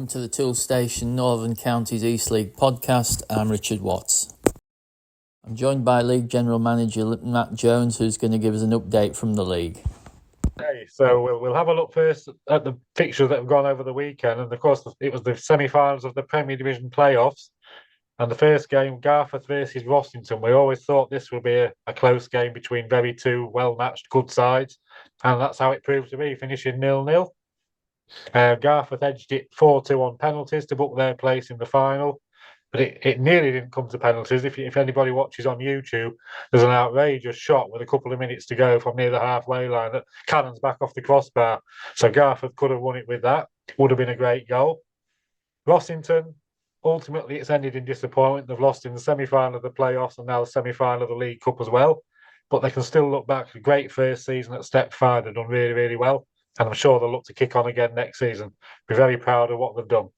to the Tool Station Northern Counties East League podcast. I'm Richard Watts. I'm joined by League General Manager Matt Jones, who's going to give us an update from the league. Okay, so we'll have a look first at the fixtures that have gone over the weekend, and of course it was the semi-finals of the Premier Division playoffs, and the first game, Garforth versus Rossington. We always thought this would be a close game between very two well-matched good sides, and that's how it proved to be, finishing 0-0. Garforth edged it 4-2 on penalties to book their place in the final, but it nearly didn't come to penalties. If anybody watches on YouTube, there's an outrageous shot with a couple of minutes to go from near the halfway line that cannons back off the crossbar. So Garforth could have won it with that. Would have been a great goal. Rossington, ultimately it's ended in disappointment. They've lost in the semi-final of the playoffs and now the semi-final of the League Cup as well. But they can still look back. A great first season at Step 5. They've done really, really well. And I'm sure they'll look to kick on again next season. Be very proud of what they've done.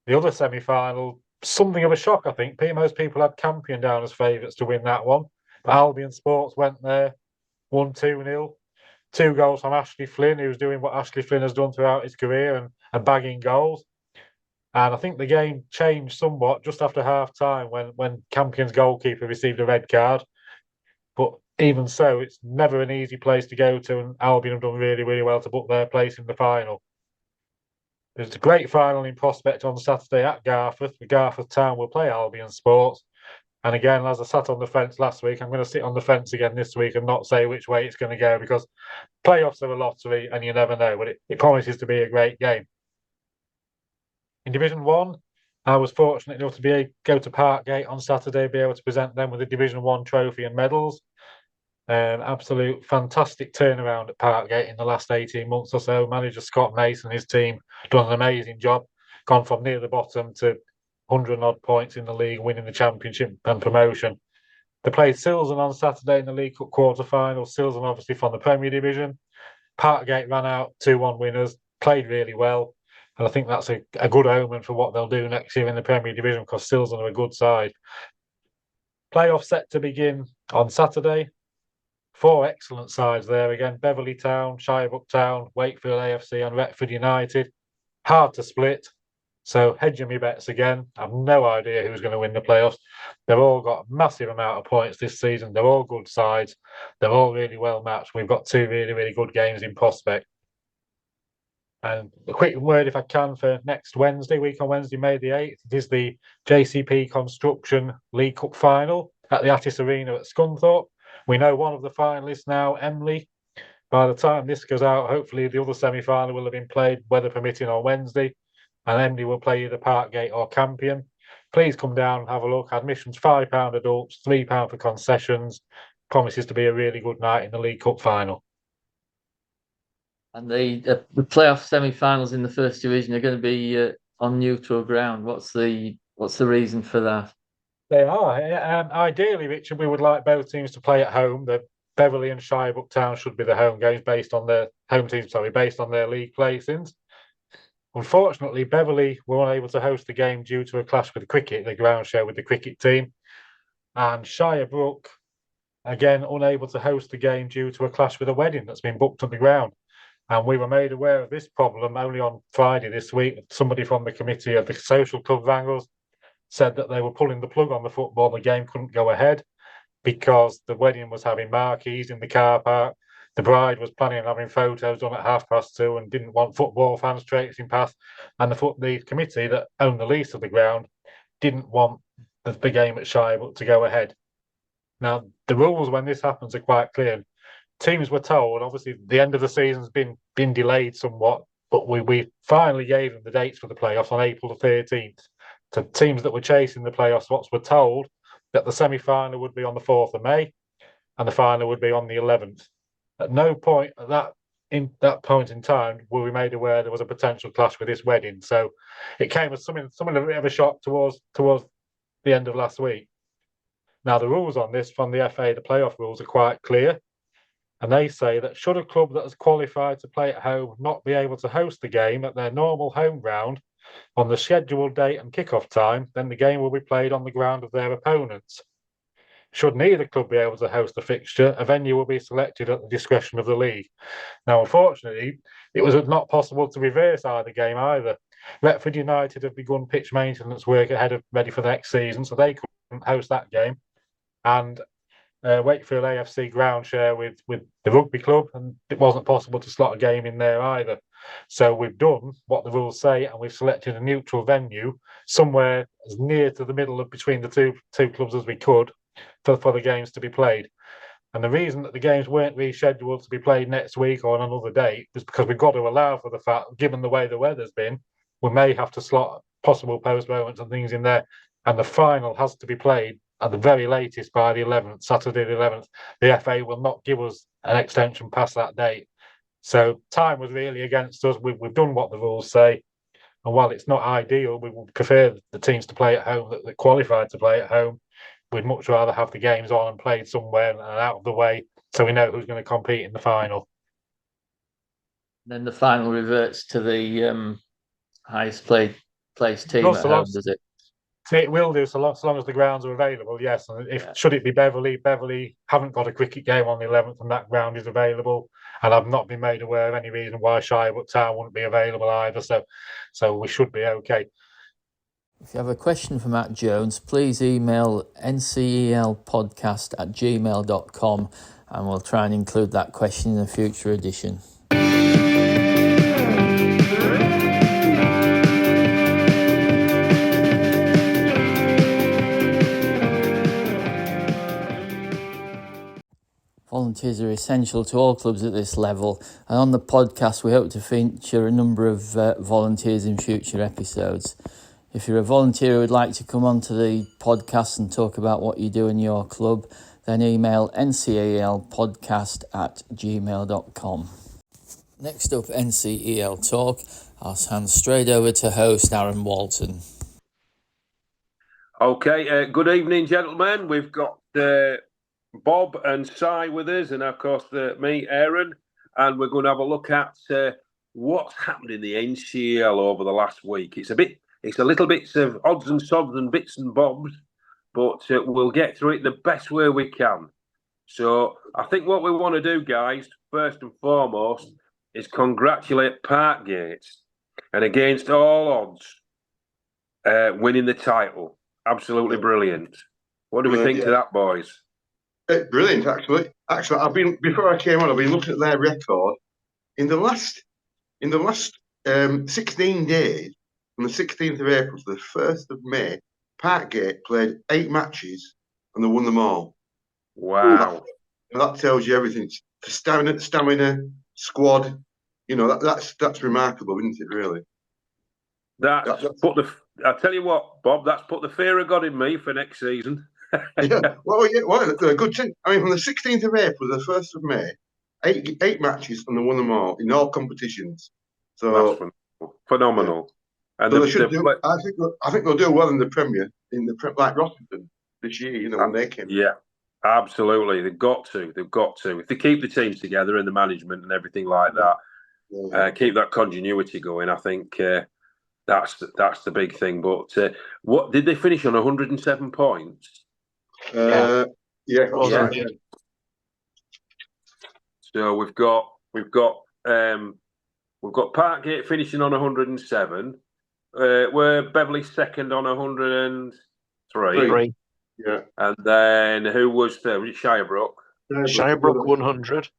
The other semi-final, something of a shock, I think. Most people had Campion down as favourites to win that one. But Albion Sports went there, won 2-0. 2 goals from Ashley Flynn, who's doing what Ashley Flynn has done throughout his career and bagging goals. And I think the game changed somewhat just after half-time when Campion's goalkeeper received a red card. But even so, it's never an easy place to go to, and Albion have done really, really well to book their place in the final. There's a great final in prospect on Saturday at Garforth. The Garforth Town will play Albion Sports. And again, as I sat on the fence last week, I'm going to sit on the fence again this week and not say which way it's going to go, because playoffs are a lottery and you never know, but it promises to be a great game. In Division 1, I was fortunate enough to go to Parkgate on Saturday, be able to present them with a Division 1 trophy and medals. Absolute fantastic turnaround at Parkgate in the last 18 months or so. Manager Scott Mason and his team done an amazing job, gone from near the bottom to 100 odd points in the league, winning the championship and promotion. They played Silsden on Saturday in the League Cup quarter-final. Silsden obviously from the Premier Division. Parkgate ran out 2-1 winners, played really well. And I think that's a good omen for what they'll do next year in the Premier Division, because Silsden are a good side. Playoffs set to begin on Saturday. 4 excellent sides there again. Beverley Town, Shirebrook Town, Wakefield AFC and Retford United. Hard to split. So hedging me bets again. I've no idea who's going to win the playoffs. They've all got a massive amount of points this season. They're all good sides. They're all really well matched. We've got 2 really, really good games in prospect. And a quick word, if I can, for next Wednesday, week on Wednesday, May the 8th. It is the JCP Construction League Cup final at the Attis Arena at Scunthorpe. We know one of the finalists now, Emily. By the time this goes out, hopefully the other semi-final will have been played, weather permitting, on Wednesday. And Emily will play either Parkgate or Campion. Please come down and have a look. Admission's £5 adults, £3 for concessions. Promises to be a really good night in the League Cup final. And the playoff semi-finals in the First Division are going to be on neutral ground. What's the reason for that? They are. Ideally, Richard, we would like both teams to play at home. The Beverley and Shirebrook Town should be the home games based on their league placings. Unfortunately, Beverley were unable to host the game due to a clash with cricket, the ground share with the cricket team. And Shirebrook, again, unable to host the game due to a clash with a wedding that's been booked on the ground. And we were made aware of this problem only on Friday this week. Somebody from the committee of the social club Wrangles said that they were pulling the plug on the football. The game couldn't go ahead because the wedding was having marquees in the car park. The bride was planning on having photos done at 2:30 and didn't want football fans traipsing past. And the committee that owned the lease of the ground didn't want the game at Shirebrook to go ahead. Now, the rules when this happens are quite clear. Teams were told, obviously, the end of the season's been delayed somewhat, but we finally gave them the dates for the playoffs on April the 13th. To teams that were chasing the playoff spots were told that the semi-final would be on the 4th of May and the final would be on the 11th. At no point at that point in time were we made aware there was a potential clash with this wedding. So it came as something a bit of a shock towards the end of last week. Now, the rules on this from the FA, the playoff rules, are quite clear. And they say that should a club that has qualified to play at home not be able to host the game at their normal home ground on the scheduled date and kick-off time, then the game will be played on the ground of their opponents. Should neither club be able to host the fixture, a venue will be selected at the discretion of the league. Now, unfortunately, it was not possible to reverse either game either. Retford United have begun pitch maintenance work ready for the next season, so they couldn't host that game. And Wakefield AFC ground share with the rugby club, and it wasn't possible to slot a game in there either. So we've done what the rules say, and we've selected a neutral venue somewhere as near to the middle of between the two clubs as we could for the games to be played. And the reason that the games weren't rescheduled to be played next week or on another date is because we've got to allow for the fact, given the way the weather's been, we may have to slot possible postponements and things in there. And the final has to be played at the very latest by the 11th, Saturday the 11th. The FA will not give us an extension past that date. So time was really against us. We've done what the rules say. And while it's not ideal, we would prefer the teams to play at home that qualified to play at home. We'd much rather have the games on and played somewhere and out of the way so we know who's going to compete in the final. Then the final reverts to the highest placed team at home, does it? It will do so long as the grounds are available, yes. And should it be Beverley haven't got a cricket game on the 11th and that ground is available. And I've not been made aware of any reason why Haywood Town wouldn't be available either. So we should be okay. If you have a question for Matt Jones, please email ncelpodcast@gmail.com and we'll try and include that question in a future edition. Volunteers are essential to all clubs at this level, and on the podcast we hope to feature a number of volunteers in future episodes. If you're a volunteer who would like to come onto the podcast and talk about what you do in your club, then email ncelpodcast@gmail.com. Next up, NCEL Talk. I'll hand straight over to host Aaron Walton. Okay, good evening, gentlemen. We've got Bob and Si with us, and of course me, Aaron, and we're going to have a look at what's happened in the NCEL over the last week. It's a little bit of odds and sods and bits and bobs, but we'll get through it the best way we can. So I think what we want to do, guys, first and foremost, is congratulate Parkgate, and against all odds, winning the title. Absolutely brilliant. What do we think to that, boys? Brilliant, actually. Before I came on, I've been looking at their record. In the last 16 days, from the 16th of April to the 1st of May, Parkgate played 8 matches and they won them all. Wow. That tells you everything. Stamina, squad, that's remarkable, isn't it, really? I tell you what, Bob, that's put the fear of God in me for next season. Yeah, a good thing. I mean, from the 16th of April to the 1st of May, 8 matches and they won them all in all competitions. So that's phenomenal. Yeah. And so they should do. I think they'll do well in the Premier, like Rossington this year. When they came. Yeah, absolutely. They've got to. If they keep the teams together and the management and everything like that, keep that continuity going. I think that's the big thing. But what did they finish on? 107 points. Yeah. So we've got Parkgate finishing on 107. We're Beverley second on 103. Yeah. And then who was third? Was it Shirebrook? Shirebrook 100.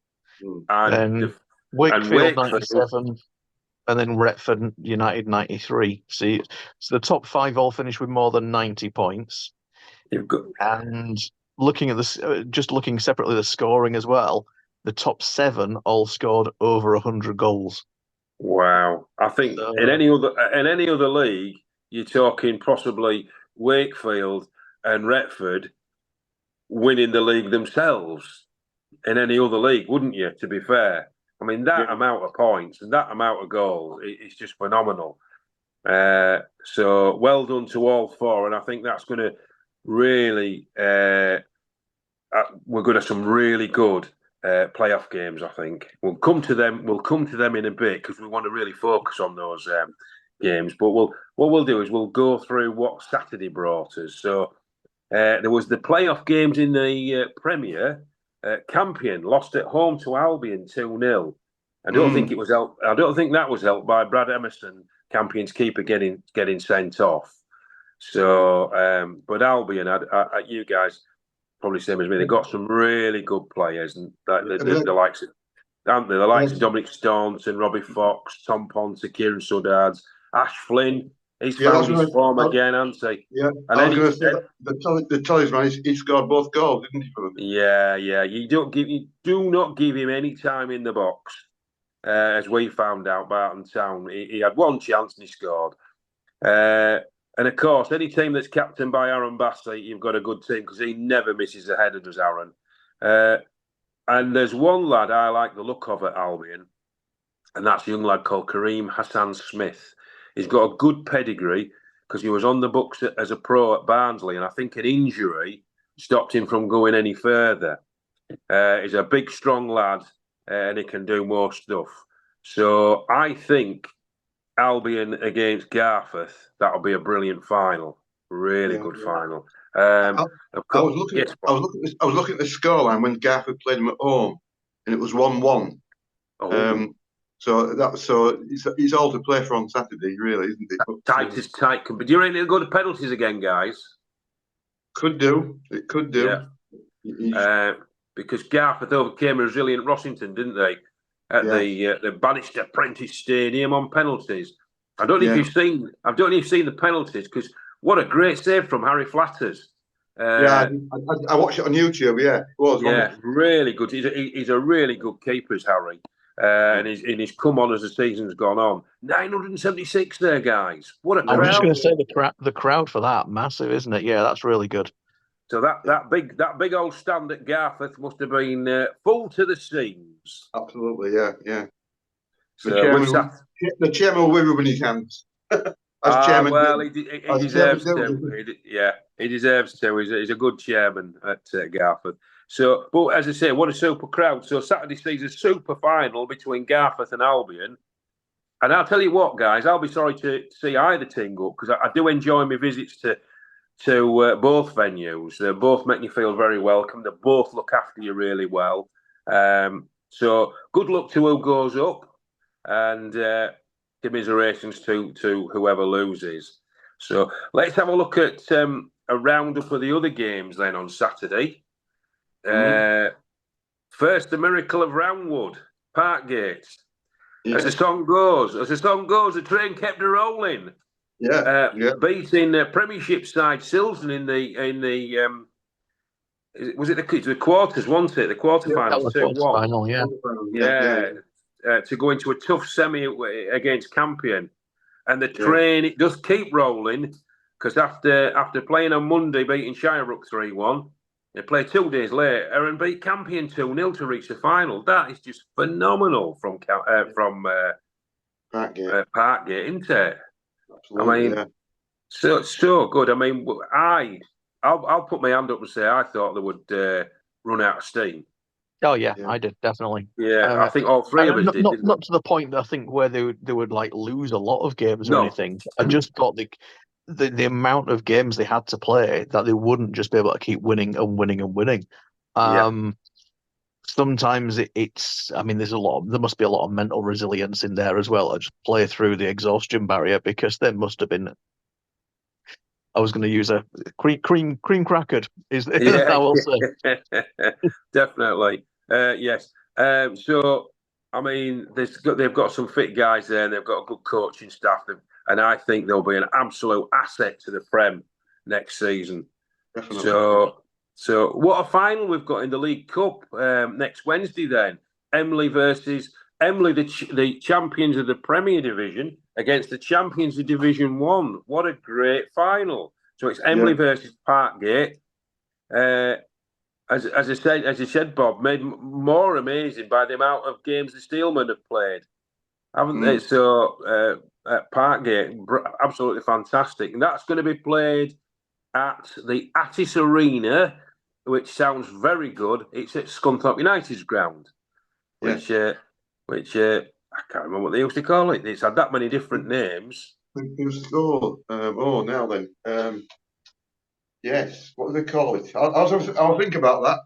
And Wakefield 97. And then Retford United 93. So the top 5 all finished with more than 90 points. And looking at this, just looking separately at the scoring as well, the top 7 all scored over 100 goals. Wow! I think in any other league, you're talking possibly Wakefield and Retford winning the league themselves. In any other league, wouldn't you? To be fair, I mean that amount of points and that amount of goals, it's just phenomenal. So well done to all 4, and I think that's going to really we're going to have some really good playoff games. I think we'll come to them in a bit because we want to really focus on those games. But what we'll do is we'll go through what Saturday brought us. So there was the playoff games in the Premier. Campion lost at home to Albion 2-0. I don't think that was helped by Brad Emerson Campion's keeper getting sent off. So, but Albion, you guys probably same as me. They've got some really good players, and the likes of, aren't they? The likes of Dominic Staunton, Robbie Fox, Tom Ponter, Kieran Suddards, Ash Flynn. He's found his form again, hasn't he? Yeah, and I was going to say the talisman. He scored both goals, didn't he? For them? Yeah. You do not give him any time in the box, as we found out. Barton Town. He had one chance and he scored. And of course, any team that's captained by Aaron Bassey, you've got a good team because he never misses a header, does Aaron? And there's one lad I like the look of at Albion, and that's a young lad called Kareem Hassan Smith. He's got a good pedigree because he was on the books as a pro at Barnsley, and I think an injury stopped him from going any further. He's a big, strong lad, and he can do more stuff. So I think Albion against Garforth, that'll be a brilliant final. Really good final. I was looking at the scoreline when Garforth played them at home, and it was 1-1. So it's all to play for on Saturday, really, isn't it? Tight as tight can be. Do you reckon it'll go to penalties again, guys? Could do. It could do. Yeah. Because Garforth overcame a resilient Rossington, didn't they? At the Banished Apprentice Stadium on penalties. I don't know if you've seen the penalties, because what a great save from Harry Flatters. I watched it on YouTube. Yeah, it was. Really good. He's a really good keeper, Harry. And he's come on as the season's gone on. 976 there, guys. What a crowd! I'm just going to say the crowd for that, massive, isn't it? Yeah, that's really good. So that big old stand at Garforth must have been full to the seams. Absolutely, yeah. So the chairman will wave in his hands. Chairman, well, he deserves to. He deserves to. He's a good chairman at Garforth. So, but as I say, what a super crowd. So Saturday sees a super final between Garforth and Albion. And I'll tell you what, guys, I'll be sorry to see either team go up, because I do enjoy my visits to both venues. They both make you feel very welcome. They both look after you really well. So good luck to who goes up, and commiserations to whoever loses. So let's have a look at a roundup of the other games then on Saturday. First, the Miracle of Roundwood, Parkgate. As the song goes, the train kept a rolling. Beating Premiership side Silsden in the was it the quarters, wasn't it? The quarterfinals, 2-1. To go into a tough semi against Campion, and the train it does keep rolling, because after playing on Monday, beating Shirebrook 3-1, they play 2 days later and beat Campion 2-0 to reach the final. That is just phenomenal from Parkgate, isn't it? Absolutely, so good. I mean, I'll put my hand up and say I thought they would run out of steam. Oh yeah, I did, definitely. Yeah, I think all three of us did. Not to the point that I think where they would like lose a lot of games or anything. I just thought the amount of games they had to play, that they wouldn't just be able to keep winning and winning and winning. Sometimes it's. I mean, there must be a lot of mental resilience in there as well. I just play through the exhaustion barrier, because there must have been. I was going to use a cream crackered. Is how I'll say. Definitely, yes. So I mean, they've got some fit guys there, and they've got a good coaching staff, and I think they'll be an absolute asset to the Prem next season. Definitely. So what a final we've got in the League Cup next Wednesday then. Emily, the champions of the Premier Division, against the champions of Division 1. What a great final. So it's Emily versus Parkgate. As I said, Bob, made more amazing by the amount of games the Steelmen have played, haven't they? So at Parkgate, absolutely fantastic. And that's going to be played at the Attis Arena, which sounds very good. It's at Scunthorpe United's ground, which I can't remember what they used to call it. It's had that many different names. Now then. Yes, what do they call it? I'll think about that.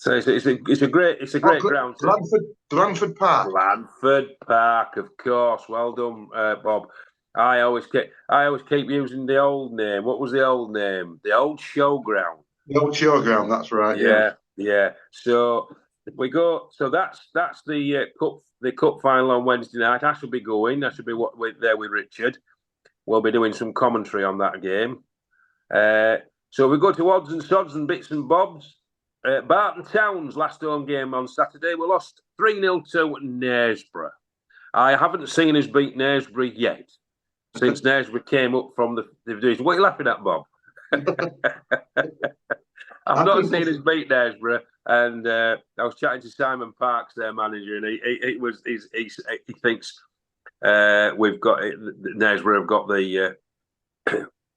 So it's a great ground. Blandford Park. Blandford Park, of course. Well done, Bob. I always keep using the old name. What was the old name? The old showground. The old showground. That's right. Yeah. So we go. So that's the cup final on Wednesday night. I should be going. I should be there with Richard. We'll be doing some commentary on that game. So we go to odds and sods and bits and bobs. Barton Town's last home game on Saturday, we lost 3-0 to Knaresborough. I haven't seen us beat Knaresborough yet, since Knaresborough came up from the division. What are you laughing at, Bob? I've not seen us beat Knaresborough, and I was chatting to Simon Parks, their manager, and he thinks we've got Knaresborough have got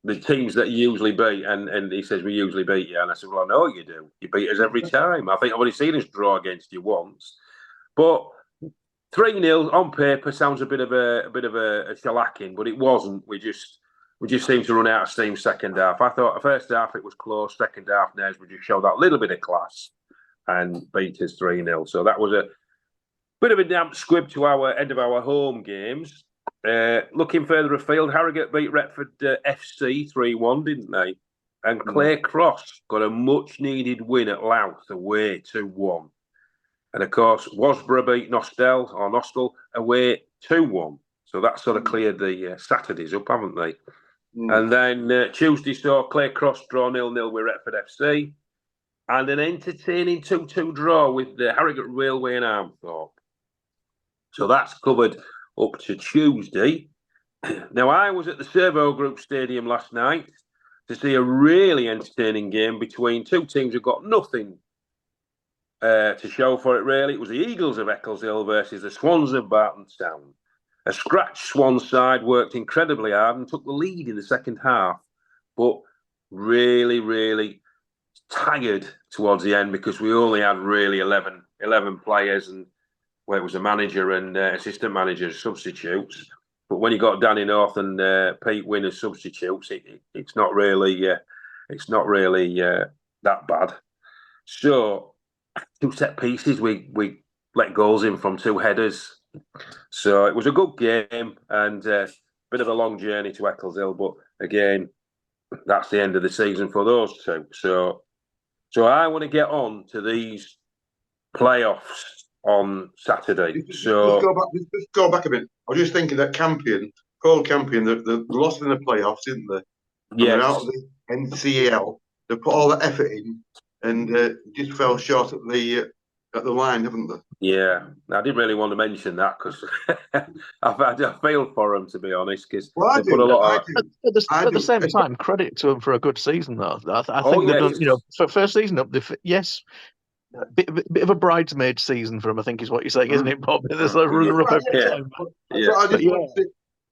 the teams that you usually beat, and he says we usually beat you, and I said, well, I know you do. You beat us every time. I think I've only seen us draw against you once, but 3-0 on paper sounds a bit of a shellacking, but it wasn't. We just seemed to run out of steam second half. I thought the first half it was close. Second half, Knaresborough just showed that little bit of class and beat us 3-0. So that was a bit of a damp squib to our end of our home games. Looking further afield, Harrogate beat Retford FC 3-1, didn't they? And Clare Cross got a much-needed win at Louth away 2-1. And, of course, Wasborough beat Nostell away 2-1. So that sort of cleared the Saturdays up, haven't they? And then Tuesday saw Clare Cross draw 0-0 with Retford FC. And an entertaining 2-2 draw with the Harrogate Railway and Armthorpe. So that's covered up to Tuesday. Now, I was at the Servo Group Stadium last night to see a really entertaining game between two teams who've got nothing to show for it, really. It was the Eagles of Eccleshill versus the Swans of Barton Town. A scratch Swans side worked incredibly hard and took the lead in the second half, but really, really tired towards the end because we only had really 11 players, and where it was a manager and assistant manager substitutes. But when you got Danny North and Pete Wynn as substitutes, it's not really that bad. So 2 set pieces, we let goals in from 2 headers. So it was a good game and a bit of a long journey to Eccleshill. But again, that's the end of the season for those two. So I want to get on to these playoffs on Saturday. Just go back a bit. I was just thinking that Paul Campion, they lost in the playoffs, didn't they? Yeah. Out of the NCEL, they put all the effort in and just fell short at the line, haven't they? Yeah, I didn't really want to mention that because I feel for them, to be honest, because they put a lot of... At the same time, credit to them for a good season, though. I think they've done, for first season up, yes, bit of a bridesmaid season for them, I think is what you're saying, isn't it, Bob? There's a runner-up every time.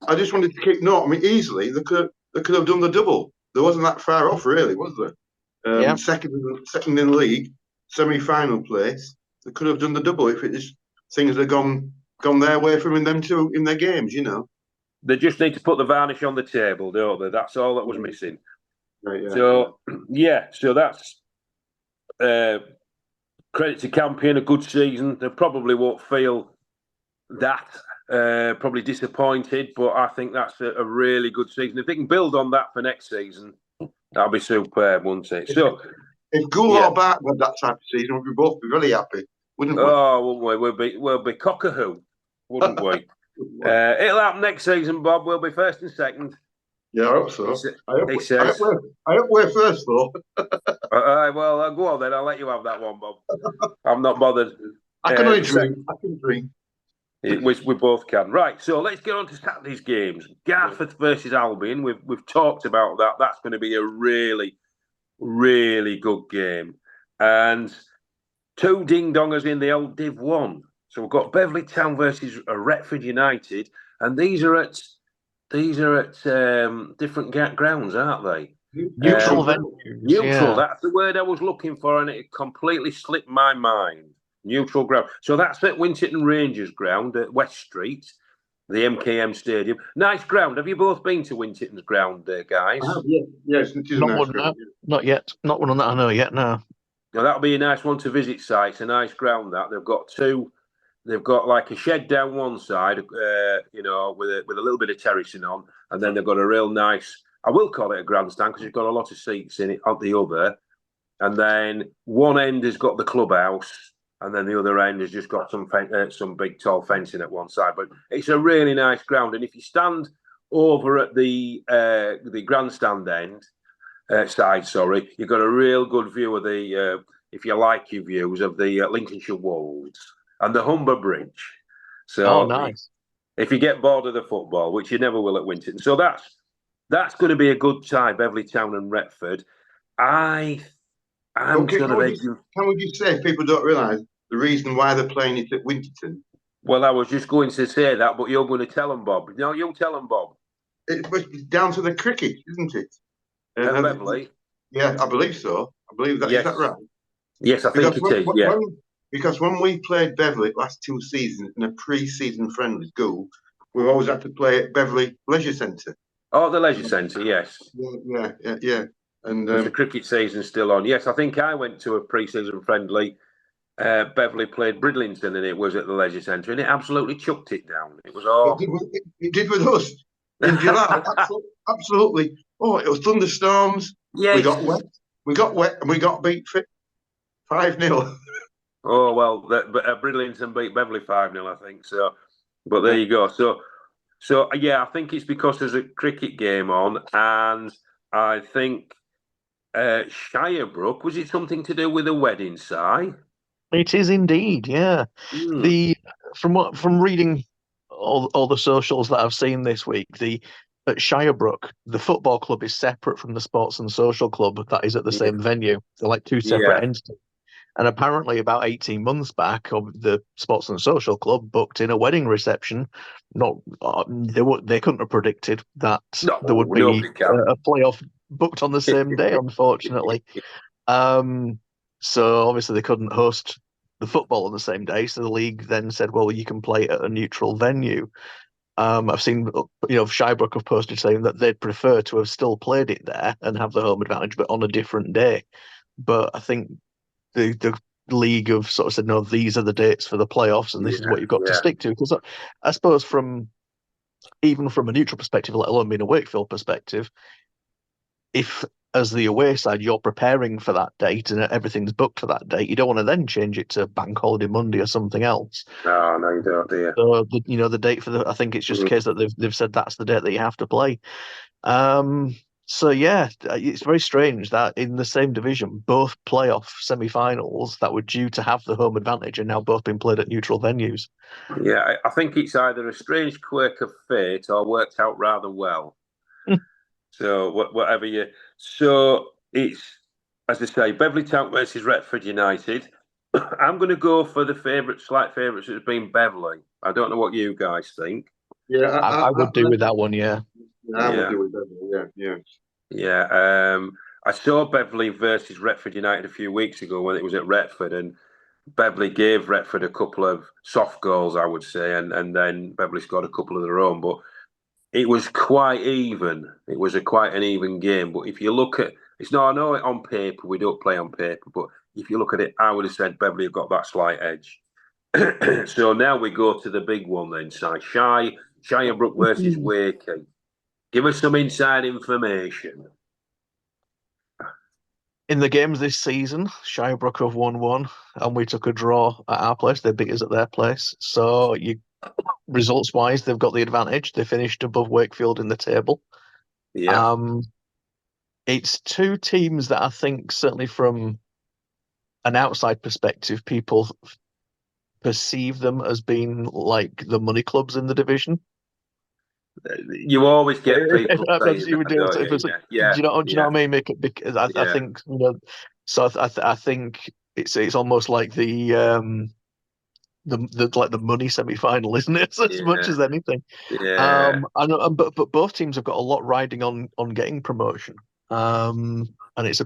I just wanted to keep note. I mean, easily they could have done the double. There wasn't that far off, really, was there? Second in the league, semi-final place. They could have done the double if things had gone their way from them two in their games, you know. They just need to put the varnish on the table, don't they? That's all that was missing. Right, So that's credit to Campion, a good season. They probably won't feel that, probably disappointed, but I think that's a really good season. If they can build on that for next season, that'll be superb, won't it? So, if Gould or Barton had that type of season, we'd both be really happy, wouldn't we? Oh, wouldn't we? We'll be cockahoo, wouldn't we? It'll happen next season, Bob. We'll be first and second. Yeah, I hope so. I hope we're first, though. Well, go on then. I'll let you have that one, Bob. I'm not bothered. I can only dream. I can dream. We both can. Right, so let's get on to Saturday's games. Garforth versus Albion. We've talked about that. That's going to be a really, really good game. And 2 ding-dongers in the old Div 1. So we've got Beverley Town versus Retford United. And these are at different grounds, aren't they? Neutral venues. Neutral, that's the word I was looking for, and it completely slipped my mind. Neutral ground. So that's at Winchton Rangers ground at West Street, the MKM Stadium. Nice ground. Have you both been to Winchton's ground, guys? Yes. Not yet. Not one that I know yet, no. Now that'll be a nice one to visit. Site. It's a nice ground that they've got two. They've got like a shed down one side, with a little bit of terracing on, and then they've got a real nice. I will call it a grandstand because it's got a lot of seats in it. On the other, and then one end has got the clubhouse, and then the other end has just got some big tall fencing at one side. But it's a really nice ground, and if you stand over at the grandstand end side, you've got a real good view of the, if you like your views of the Lincolnshire Wolds and the Humber Bridge. So, nice. If you get bored of the football, which you never will at Winton, so that's going to be a good tie, Beverley Town and Retford. Can we just say, if people don't realise the reason why they're playing it at Winterton? Well, I was just going to say that, but you're going to tell them, Bob. No, you tell them, Bob. It's down to the cricket, isn't it? Beverley? Yeah, I believe so. I believe that. Yes. Is that right? Yes, I think it is, yeah. Because when we played Beverley last 2 seasons in a pre-season friendly school, we've always had to play at Beverley Leisure Centre. Oh, the Leisure Centre, yes. Yeah. And the cricket season's still on. Yes, I think I went to a pre-season friendly. Beverley played Bridlington, and it was at the Leisure Centre, and it absolutely chucked it down. It was awful. It did with us in July. Absolutely. Oh, it was thunderstorms. Yes. We got wet, and we got beat 5-0. Oh, well, Bridlington beat Beverley 5-0, I think. So, but there you go. So yeah, I think it's because there's a cricket game on, and I think Shirebrook, was it something to do with a wedding, Si? It is indeed, yeah. From reading all the socials that I've seen this week, at Shirebrook, the football club is separate from the sports and social club that is at the same venue. They're like two separate entities. And apparently, about 18 months back, the Sports and Social Club booked in a wedding reception. They couldn't have predicted that there would be a playoff booked on the same day, unfortunately. So obviously they couldn't host the football on the same day. So the league then said, "Well, you can play at a neutral venue." I've seen, Shirebrook have posted saying that they'd prefer to have still played it there and have the home advantage, but on a different day. But I think the league have sort of said, no, these are the dates for the playoffs, and this is what you've got to stick to. Because I suppose even from a neutral perspective, let alone being a Wakefield perspective, if as the away side you're preparing for that date and everything's booked for that date, you don't want to then change it to Bank Holiday Monday or something else. No, you don't, do you? So the date for I think it's just a case that they've said that's the date that you have to play. So yeah, it's very strange that in the same division, both playoff semi-finals that were due to have the home advantage are now both being played at neutral venues. Yeah, I think it's either a strange quirk of fate or worked out rather well. So whatever so it's, as I say, Beverley Town versus Retford United. I'm going to go for the slight favourites. It's been Beverley. I don't know what you guys think. Yeah, I would do with that one. Yeah. I would do with Beverley. Yeah. I saw Beverley versus Retford United a few weeks ago when it was at Retford, and Beverley gave Retford a couple of soft goals, I would say, and then Beverley scored a couple of their own. But it was quite even. It was quite an even game. But if you look at I know it on paper, we don't play on paper, but if you look at it, I would have said Beverley have got that slight edge. So now we go to the big one then, Si. Shirebrook versus Wakey. Give us some inside information. In the games this season, Shirebrook have won one, and we took a draw at our place. They beat us at their place. So results-wise, they've got the advantage. They finished above Wakefield in the table. Yeah. It's two teams that I think, certainly from an outside perspective, people perceive them as being like the money clubs in the division. You always get people saying do you know what I mean? Because I think So I think it's almost like the money semi-final, isn't it? As much as anything. Yeah. But both teams have got a lot riding on getting promotion. And it's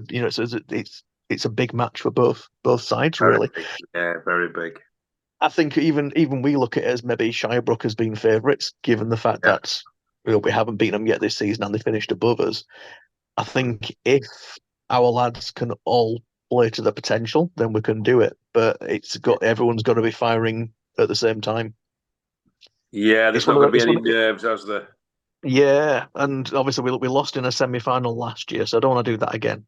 a big match for both sides, really. Yeah, very big. I think even we look at it as maybe Shirebrook has been favourites, given the fact that we haven't beaten them yet this season and they finished above us. I think if our lads can all play to the potential, then we can do it. But everyone's got to be firing at the same time. Yeah, there's not going to be any nerves, has there? Yeah, and obviously we lost in a semi-final last year, so I don't want to do that again.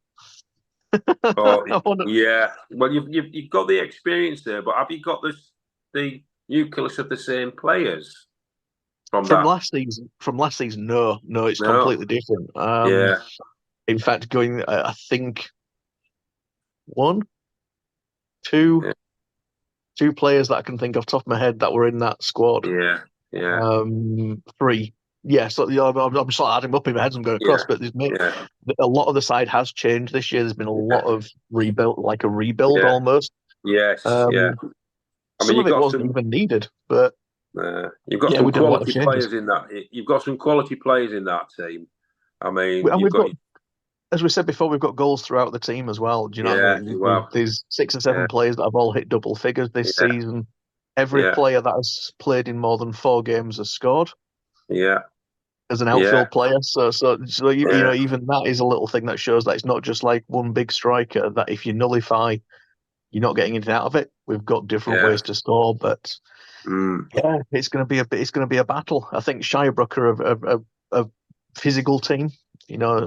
Yeah. Well, you've got the experience there, but have you got the nucleus of the same players from last season? From last season, no, it's completely different. In fact, I think two players that I can think off the top of my head that were in that squad. Yeah. 3. Yeah, so I'm sort of adding up in my head as I'm going across, but a lot of the side has changed this year. There's been a lot of rebuild, like a rebuild almost. Yes, Some of it wasn't even needed, but you've got some quality players in that. You've got some quality players in that team. I mean, we've got, as we said before, we've got goals throughout the team as well. Do you know what I mean? There's 6 or 7 players that have all hit double figures this season. Every player that has played in more than 4 games has scored. Yeah. As an outfield player, so you know, even that is a little thing that shows that it's not just like one big striker. That if you nullify, you're not getting anything out of it. We've got different ways to score, but it's going to be a battle. I think Shirebrook are a physical team. You know,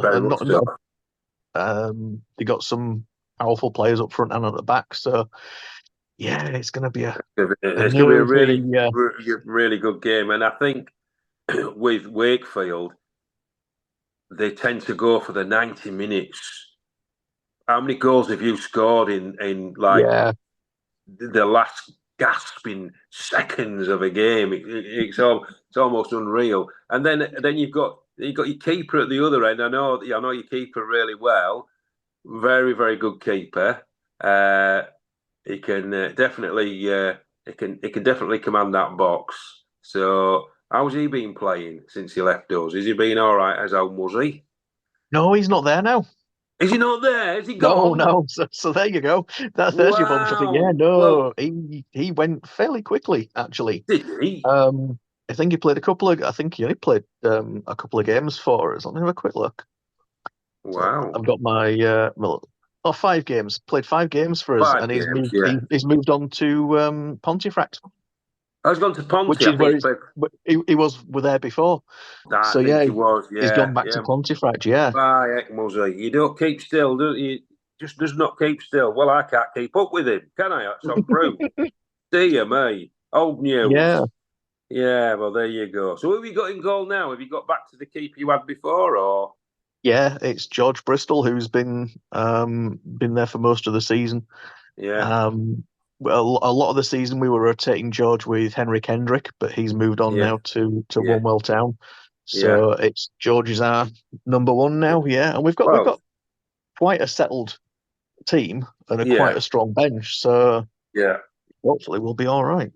they got some powerful players up front and at the back. So it's going to be a really good game, and I think with Wakefield, they tend to go for the 90 minutes. How many goals have you scored in the last gasping seconds of a game? It's almost unreal. And then you've got your keeper at the other end. I know your keeper really well. Very, very good keeper. He can definitely command that box. So how's he been playing since he left us? Has he been all right as home, was he? No, he's not there now. Is he not there? Is he gone? No. So there you go. There's your bump. Yeah, no. Well, he went fairly quickly, actually. Did he? I think he played a couple of games for us. Let me have a quick look. Wow. So I've got my 5 games. Played 5 games for us, and he's moved on to Pontefract. I was going to Ponty. He was there before. He was. Yeah, he's gone back to Pontefract. Yeah. Heck, Muzzy. You don't keep still, do you? Just does not keep still. Well, I can't keep up with him, can I? That's on proof. Dear me, old news. Yeah. Yeah. Well, there you go. So, who have you got in goal now? Have you got back to the keeper you had before, or? Yeah, it's George Bristol who's been there for most of the season. Yeah. A lot of the season we were rotating George with Henrik Hendrick, but he's moved on now to Wonwell Town. So it's George is our number 1 now. Yeah, and we've got quite a settled team and quite a strong bench. So hopefully we'll be all right.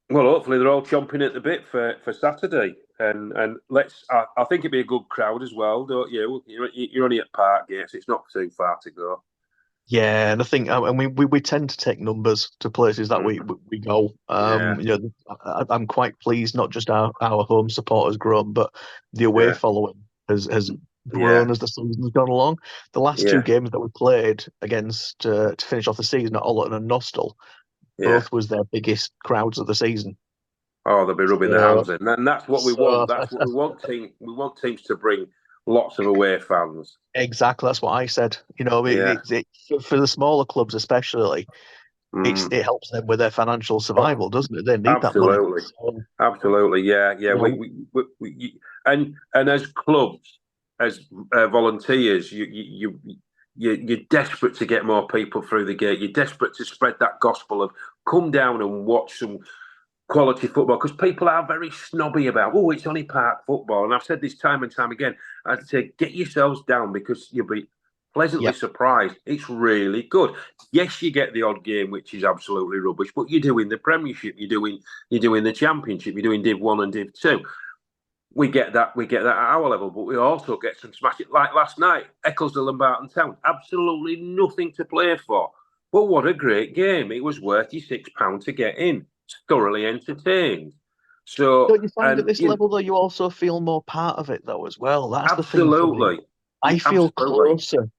Well, hopefully they're all chomping at the bit for Saturday, and I think it'd be a good crowd as well, don't you? You're only at Parkgate, so it's not too far to go. Yeah, and I think we tend to take numbers to places that we go. You know, I'm quite pleased. Not just our home support has grown, but the away following has grown as the season's gone along. The last 2 games that we played against to finish off the season at Ollerton and Nostell, both was their biggest crowds of the season. Oh, they'll be rubbing their hands in, and that's what we want. That's what we want. We want teams to bring lots of away fans. Exactly, that's what I said. You know, for the smaller clubs especially, it helps them with their financial survival, doesn't it? They need that money. Absolutely, yeah. We and as clubs, as volunteers, you're desperate to get more people through the gate. You're desperate to spread that gospel of come down and watch some quality football, because people are very snobby about, it's only park football. And I've said this time and time again, I'd say get yourselves down, because you'll be pleasantly surprised. It's really good. Yes, you get the odd game which is absolutely rubbish, but you're doing the Premiership, you're doing the Championship, you're doing Div 1 and Div 2. We get that at our level, but we also get some smash it. Like last night, Ecclesdale and Barton Town, absolutely nothing to play for. But what a great game. It was worth your £6 to get in. Thoroughly entertained. So don't you find at this level though you also feel more part of it though as well? That's absolutely. The thing for me. I feel closer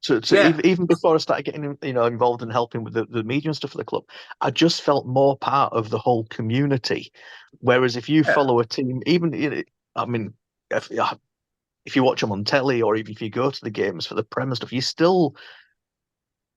Even before I started getting involved in helping with the media and stuff for the club, I just felt more part of the whole community. Whereas if you follow a team, if you watch them on telly or even if you go to the games for the Prem and stuff, you're still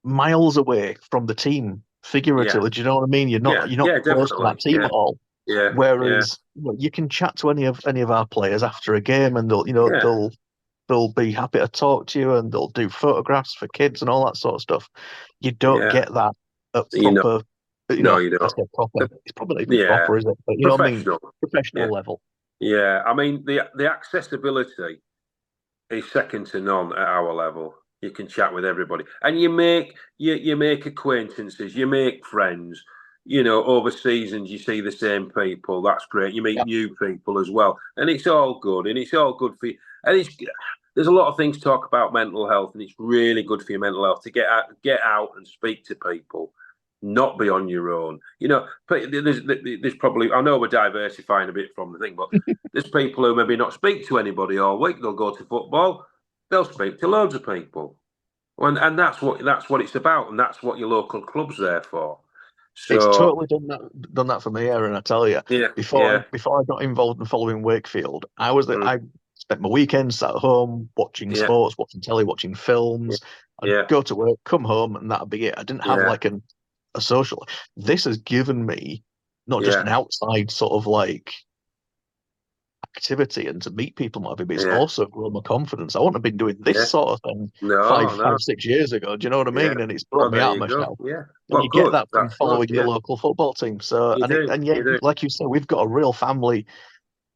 miles away from the team figuratively. Do you know what I mean? You're not close to that team at all. Yeah. Whereas you can chat to any of our players after a game, and they'll be happy to talk to you, and they'll do photographs for kids and all that sort of stuff. You don't get that at proper. No, you don't. I say proper. It's probably not even proper, is it? But you know what I mean? Professional level. Yeah, I mean the accessibility is second to none at our level. You can chat with everybody, and you make acquaintances, you make friends. Over seasons you see the same people. That's great. You meet new people as well, and it's all good. And it's all good for you. And there's a lot of things to talk about mental health, and it's really good for your mental health to get out and speak to people. Not be on your own. There's probably, I know we're diversifying a bit from the thing, but there's people who maybe not speak to anybody all week. They'll go to football, they'll speak to loads of people, and that's what it's about, and that's what your local club's there for. So, it's totally done that for me, Aaron. I tell you. Before I got involved in following Wakefield, I spent my weekends at home watching sports, watching telly, watching films. I'd go to work, come home, and that'd be it. I didn't have like a social. This has given me not just an outside sort of like activity and to meet people, but it's also grown my confidence. I wouldn't have been doing this sort of thing 5-6 years ago. Do you know what I mean? And it's brought me out of my shell. Yeah, and you get that from following your local football team. So like you say, we've got a real family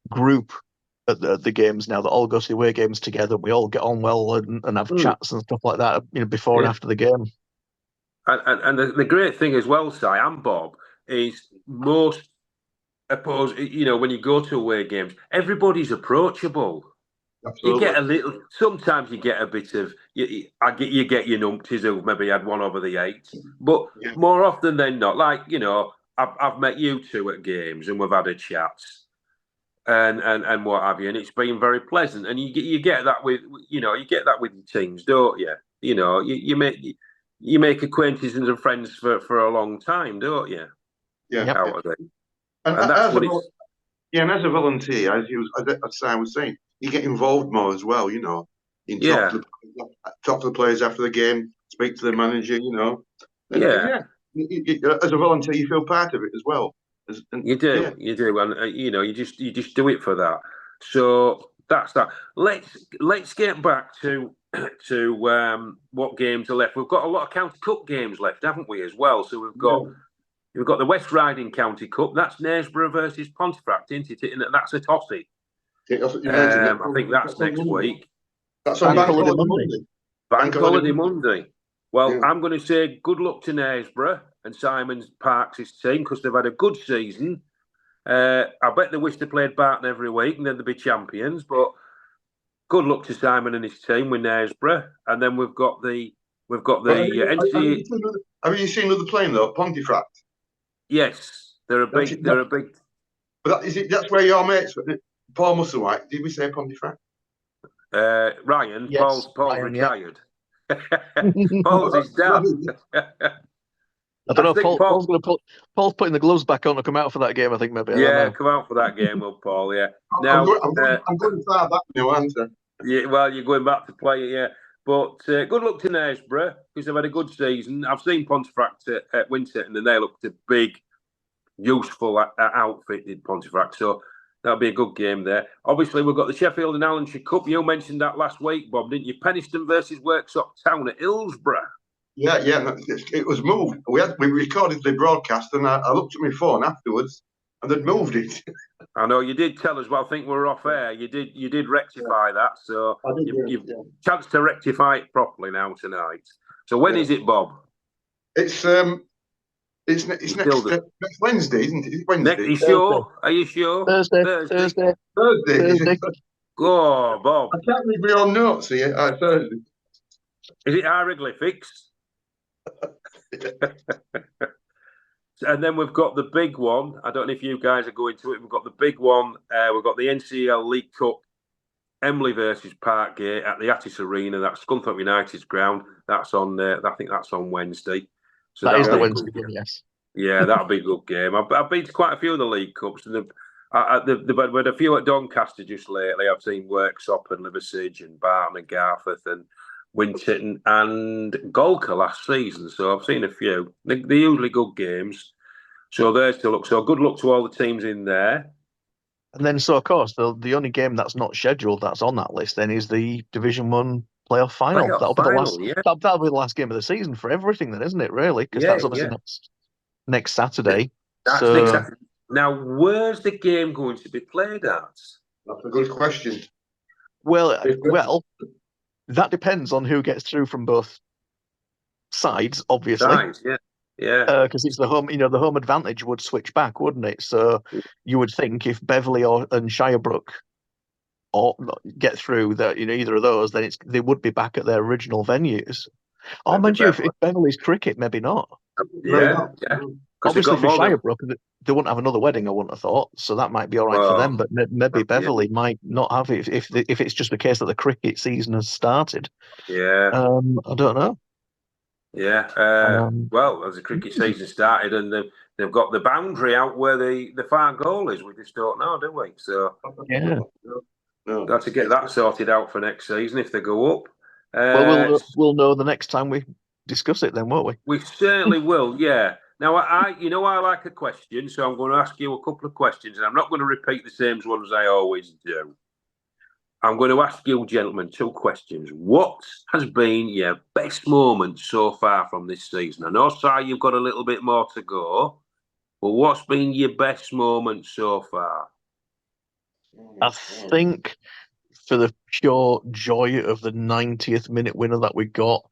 group at the games now that all go to the away games together. We all get on well and have chats and stuff like that, before and after the game. And the great thing as well, Si and Bob, is most opposed. When you go to away games, everybody's approachable. Absolutely. Sometimes you get a bit of. You get your numpties who maybe had one over the 8, but more often than not, I've met you two at games and we've had a chat. And what have you, and it's been very pleasant. And you get that with your teams, don't you? You make acquaintances and friends for a long time, don't you? Yeah. Out of it. And that's what it's. Yeah, and as a volunteer, as I was saying, you get involved more as well. You talk to the players after the game, speak to the manager. As a volunteer, you feel part of it as well. You do, and you just do it for that. So that's that. Let's get back to what games are left. We've got a lot of County Cup games left, haven't we, as well? So we've got the West Riding County Cup. That's Knaresborough versus Pontefract, isn't it? And that's a tossy. I think that's next week. That's on Bank Holiday Monday. Bank Holiday Monday. Well, I'm going to say good luck to Knaresborough and Simon Parks' team because they've had a good season. I bet they wish they played Barton every week and then they'd be champions. But good luck to Simon and his team with Knaresborough. And then we've got the NCEL. Have you seen who they're playing though? Pontefract. Yes, they're a big. But that's where your mates. Paul Musselwhite. Did we say Pontefract? Ryan. Yes, Paul's Ryan, retired. Paul's his dad. I don't know. Paul's putting the gloves back on to come out for that game. I think maybe. Come out for that game, will Paul? Yeah. Now I'm going far back now, aren't I? Yeah. Well, you're going back to play it. Yeah. But good luck to Knaresborough because they've had a good season. I've seen Pontefract at Winterton and they looked a big, useful outfitted Pontefract. So that'll be a good game there. Obviously, we've got the Sheffield and Hallandshire Cup. You mentioned that last week, Bob, didn't you? Penistone versus Worksop Town at Hillsborough. Yeah. It was moved. We recorded the broadcast, and I looked at my phone afterwards, and they'd moved it. I know you did tell us. Well, I think we were off air. You did rectify that, so you've chance to rectify it properly now tonight. So when is it, Bob? It's next Wednesday, isn't it? It's Wednesday. Are you sure? Are you sure? Thursday. Go, Bob. I can't read my own notes here. Thursday. Is it hieroglyphics? And then we've got the big one. I don't know if you guys are going to it. We've got the big one. We've got the NCEL League Cup Emily versus Parkgate at the Attis Arena. That's Scunthorpe United's ground. That's on. I think that's on Wednesday. So that is the Wednesday game, yes. Yeah, that'll be a good game. I've been to quite a few of the League Cups, and they've had a few at Doncaster just lately. I've seen Worksop and Liversidge and Barton and Garforth and Winton and Golka last season. So I've seen a few. They're usually good games. So there's to look. So good luck to all the teams in there. And then, so of course, the only game that's not scheduled that's on that list then is the Division 1 playoff final. That'll be the last game of the season for everything, then, isn't it? Really, because that's obviously next Saturday. That's next Saturday. Now, where's the game going to be played at? That's a good question. Well, that depends on who gets through from both sides, obviously. Yeah. Because it's the home, the home advantage would switch back, wouldn't it? So you would think if Beverley and Shirebrook or get through that, either of those, then they would be back at their original venues. Or mind you, if Beverley's cricket, maybe not. Yeah. Obviously, for Shirebrook, they wouldn't have another wedding, I wouldn't have thought. So that might be all right for them, but maybe Beverley might not have it if it's just the case that the cricket season has started. Yeah. I don't know. Yeah. Well, as the cricket season started, and they've got the boundary out where the far goal is, we just don't know, do we? So got to get that sorted out for next season if they go up. Well, we'll know the next time we discuss it, then, won't we? We certainly will. Yeah. Now, I like a question, so I'm going to ask you a couple of questions, and I'm not going to repeat the same ones I always do. I'm going to ask you, gentlemen, 2 questions. What has been your best moment so far from this season? I know, Si, you've got a little bit more to go, but what's been your best moment so far? I think for the pure joy of the 90th minute winner that we got,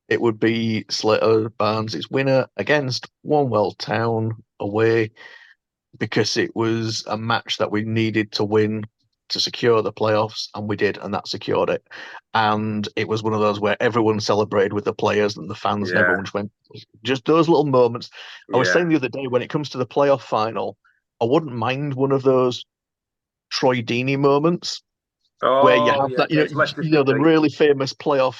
it would be Slater Barnes' winner against Warnwell Town away, because it was a match that we needed to win to secure the playoffs, and we did, and that secured it. And it was one of those where everyone celebrated with the players and the fans, and everyone just went, just those little moments. I was saying the other day, when it comes to the playoff final, I wouldn't mind one of those Troy Deeney moments where you have that, the really famous playoff,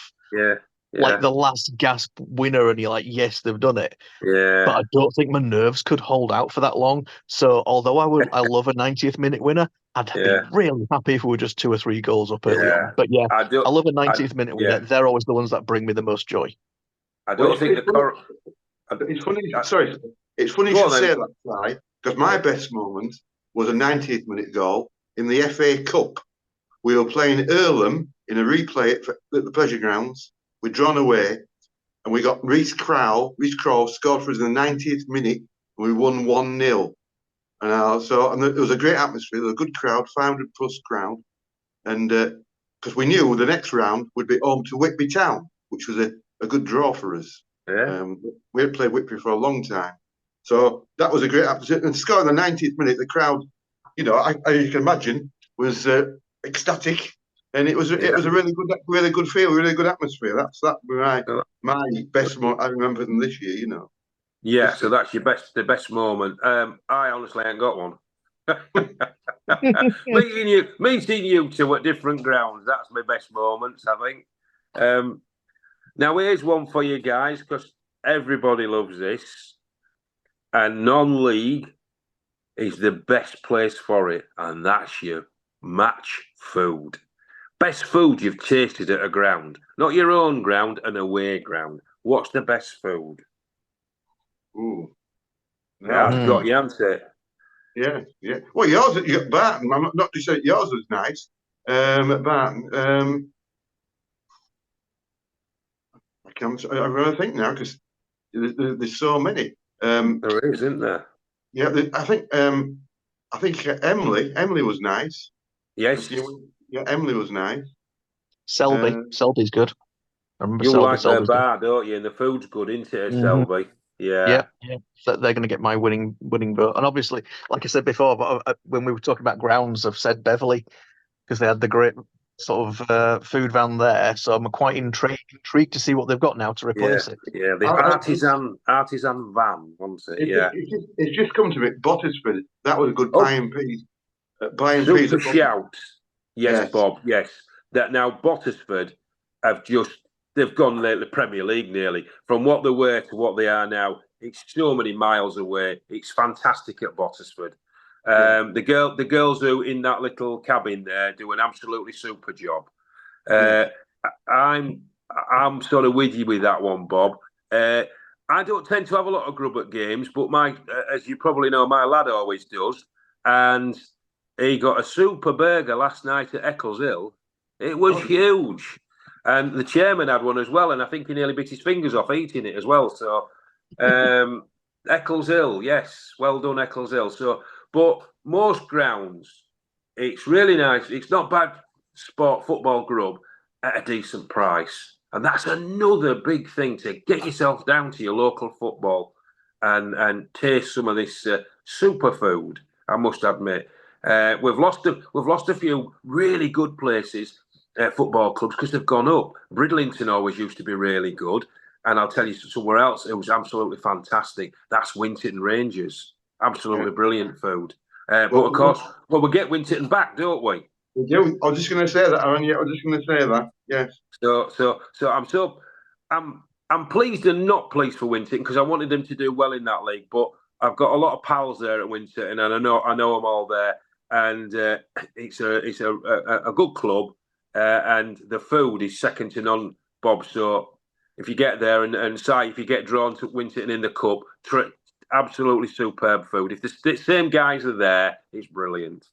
like the last gasp winner, and you're like, yes, they've done it. Yeah. But I don't think my nerves could hold out for that long. So although I love a 90th minute winner, I'd be really happy if we were just 2 or 3 goals up early on. But I love a 90th minute winner. They're always the ones that bring me the most joy. I don't think it's funny. Sorry, it's funny you should say that, right? Because my best moment was a 90th minute goal in the FA Cup. We were playing Earlham in a replay at the Pleasure Grounds. We'd drawn away, and we got Reece Crowe scored for us in the 90th minute, and we won 1-0. And it was a great atmosphere. There was a good crowd, 500 plus crowd, and because we knew the next round would be home to Whitby Town, which was a good draw for us. Yeah. We had played Whitby for a long time, so that was a great atmosphere. And scoring the 90th minute, the crowd, as you can imagine, was ecstatic. And it was a really good feel, really good atmosphere. That's my best moment I remember from this year, Yeah, so that's the best moment. I honestly ain't got one. meeting you 2 at different grounds, that's my best moments, I think. Now here's one for you guys, because everybody loves this. And non-league is the best place for it, and that's your match food. Best food you've tasted at a ground. Not your own ground, an away ground. What's the best food? Ooh. I've got your answer. Yeah. Well, yours, Barton, I'm not to say yours was nice. At Barton, I really think now, because there's so many. There is, isn't there? Yeah, I think Emily was nice. Yes. Yeah, Emily was nice. Selby's good. I remember you Selby. Like their bar, don't you? And the food's good, isn't it, at Selby? Yeah. So they're going to get my winning vote. And obviously, like I said before, when we were talking about grounds, I've said Beverley, because they had the great sort of food van there. So I'm quite intrigued to see what they've got now to replace it. Yeah, the artisan van, wasn't it? Yeah. It's just come to me. Bottisford, that was a good pie and peas. Super shout. Yes, Bob. Yes. That now Bottisford they've gone the Premier League nearly from what they were to what they are now. It's so many miles away. It's fantastic at Bottisford. The girls who in that little cabin there do an absolutely super job. I'm sort of with you with that one, Bob. I don't tend to have a lot of grub at games, but as you probably know, my lad always does, and he got a super burger last night at Eccles Hill. It was huge. And the chairman had one as well, and I think he nearly bit his fingers off eating it as well. So, Eccles Hill, yes, well done, Eccles Hill. So, but most grounds, it's really nice. It's not bad football grub at a decent price. And that's another big thing, to get yourself down to your local football and taste some of this superfood, I must admit. We've lost a few really good places, football clubs, because they've gone up. Bridlington always used to be really good, and I'll tell you somewhere else it was absolutely fantastic. That's Winterton Rangers, absolutely brilliant food. But of course, we get Winterton back, don't we? We do. I was just going to say that, Aaron. Yeah, I was just going to say that. Yes. So I'm pleased and not pleased for Winterton, because I wanted them to do well in that league, but I've got a lot of pals there at Winterton, and I know them all there, and it's a good club, and the food is second to none, Bob. So if you get there and say if you get drawn to Winterton in the cup, absolutely superb food. If the same guys are there, it's brilliant.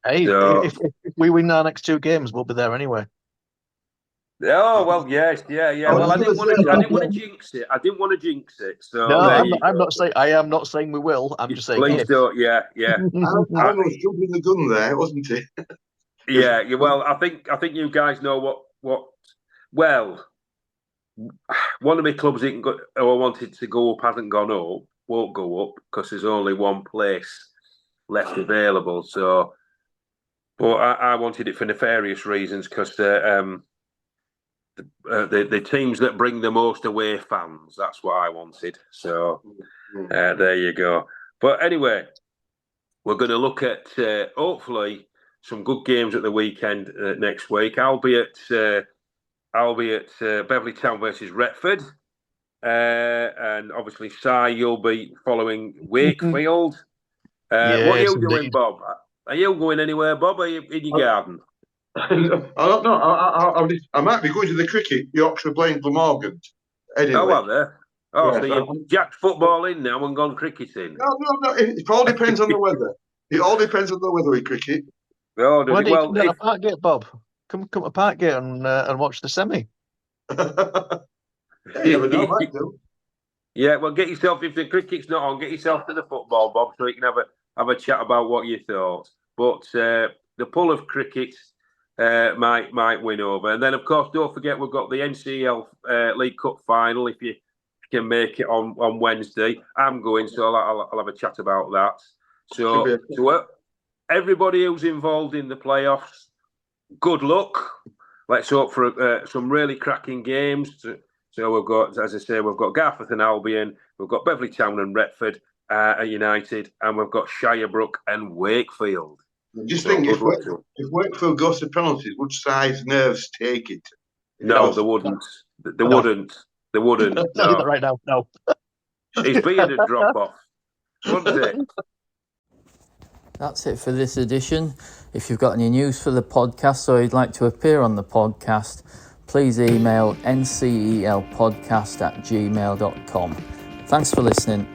Hey, so, if we win our next 2 games, we'll be there anyway. Oh well, yes, yeah. Well, I didn't want to jinx it. So no, I'm not saying. I am not saying we will. I'm just saying. Please don't. Yeah. I was jumping the gun there, wasn't it? Yeah. Well, I think you guys know what. Well, one of my clubs who I wanted to go up hasn't gone up. Won't go up because there's only one place left available. So, but I wanted it for nefarious reasons, because the teams that bring the most away fans, that's what I wanted. So there you go. But anyway, we're going to look at hopefully some good games at the weekend next week. I'll be at Beverley Town versus Retford, and obviously Si, you'll be following Wakefield. Yes, what are you doing, indeed. Bob? Are you going anywhere, Bob? Are you in your garden? I don't know. I might be going to the cricket. Yorkshire playing Glamorgan. Anyway. Oh, are there? Oh, yes, so you've jacked football in now and gone cricketing? No. It all depends on the weather. It all depends on the weather with cricket. Oh, does Why it? do you Well, come down to Parkgate, Bob? Come to Parkgate and watch the semi. You never know, might do. Yeah, well, get yourself, if the cricket's not on, get yourself to the football, Bob, so you can have a chat about what you thought. But the pull of cricket might win over. And then, of course, don't forget we've got the NCEL League Cup final, if you can make it on Wednesday. I'm going, so I'll have a chat about that. So everybody who's involved in the playoffs, good luck. Let's hope for some really cracking games. So we've got, as I say, we've got Garforth and Albion, we've got Beverley Town and Retford United, and we've got Shirebrook and Wakefield. Just think, if Wakefield goes to penalties, would size nerves take it? No, they wouldn't. They wouldn't. No. That right now. No. His beard would drop off, wouldn't it? That's it for this edition. If you've got any news for the podcast or you'd like to appear on the podcast, please email ncelpodcast@gmail.com. Thanks for listening.